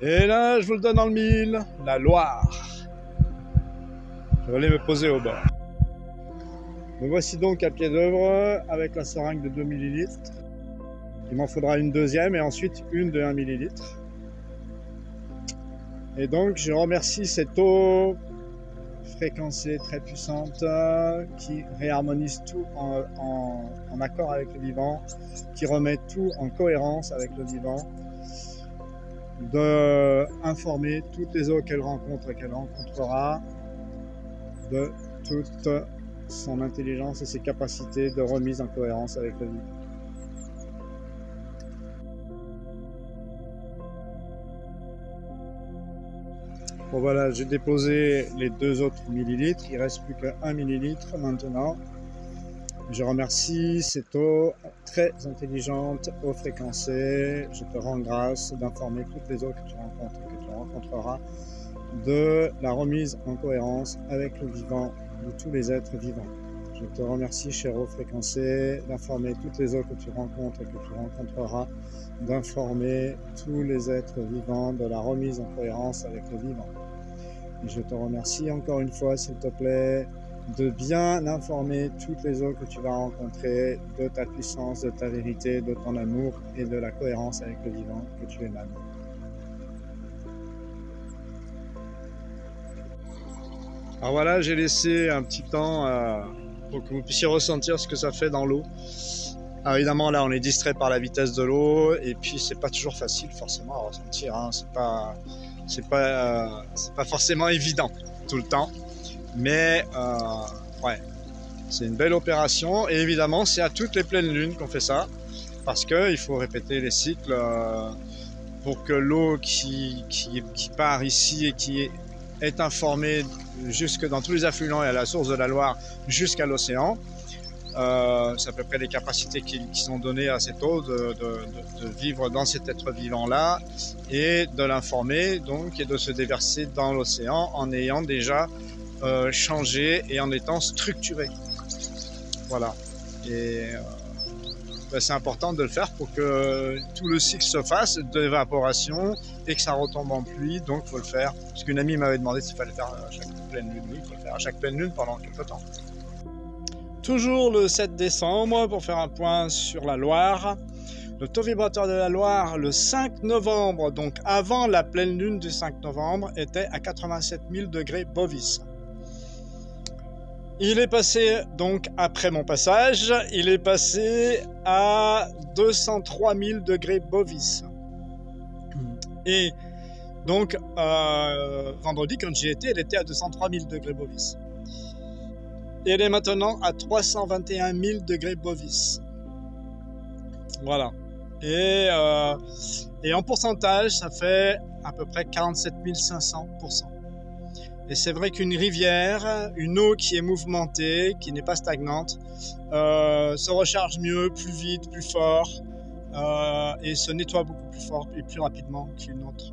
Et là, je vous le donne dans le mille, la Loire. Je vais aller me poser au bord. Me voici donc à pied d'œuvre avec la seringue de 2 ml. Il m'en faudra une deuxième et ensuite une de 1 ml. Et donc, je remercie cette eau fréquencée très puissante qui réharmonise tout en accord avec le vivant, qui remet tout en cohérence avec le vivant, d'informer toutes les eaux qu'elle rencontre et qu'elle rencontrera de toute son intelligence et ses capacités de remise en cohérence avec le vivant. Bon voilà, j'ai déposé les 2 autres millilitres, il ne reste plus qu'1 millilitre maintenant. Je remercie cette eau très intelligente, eau fréquencée. Je te rends grâce d'informer toutes les eaux que tu rencontres et que tu rencontreras de la remise en cohérence avec le vivant, de tous les êtres vivants. Je te remercie, chère eau fréquencée, d'informer toutes les eaux que tu rencontres et que tu rencontreras, d'informer tous les êtres vivants de la remise en cohérence avec le vivant. Et je te remercie encore une fois, s'il te plaît, de bien informer toutes les eaux que tu vas rencontrer de ta puissance, de ta vérité, de ton amour et de la cohérence avec le vivant que tu émanes. Alors voilà, j'ai laissé un petit temps pour que vous puissiez ressentir ce que ça fait dans l'eau. Alors évidemment, là, on est distrait par la vitesse de l'eau et puis c'est pas toujours facile forcément à ressentir. Hein. C'est pas forcément évident tout le temps. Mais ouais, c'est une belle opération et évidemment c'est à toutes les pleines lunes qu'on fait ça parce qu'il faut répéter les cycles pour que l'eau qui part ici et qui est informée jusque dans tous les affluents et à la source de la Loire jusqu'à l'océan, c'est à peu près les capacités qui sont données à cette eau de vivre dans cet être vivant là et de l'informer donc et de se déverser dans l'océan en ayant déjà changer et en étant structuré. Voilà. Et c'est important de le faire pour que tout le cycle se fasse d'évaporation et que ça retombe en pluie. Donc, il faut le faire. Parce qu'une amie m'avait demandé s'il fallait le faire à chaque pleine lune. Oui, il faut le faire à chaque pleine lune pendant quelques temps. Toujours le 7 décembre pour faire un point sur la Loire. Le taux vibrateur de la Loire, le 5 novembre, donc avant la pleine lune du 5 novembre, était à 87 000 degrés Bovis. Il est passé, donc après mon passage, il est passé à 203 000 degrés Bovis. Et donc, vendredi, quand j'y étais, elle était à 203 000 degrés Bovis. Et elle est maintenant à 321 000 degrés Bovis. Voilà. Et en pourcentage, ça fait à peu près 47 500%. Et c'est vrai qu'une rivière, une eau qui est mouvementée, qui n'est pas stagnante, se recharge mieux, plus vite, plus fort, et se nettoie beaucoup plus fort et plus rapidement qu'une autre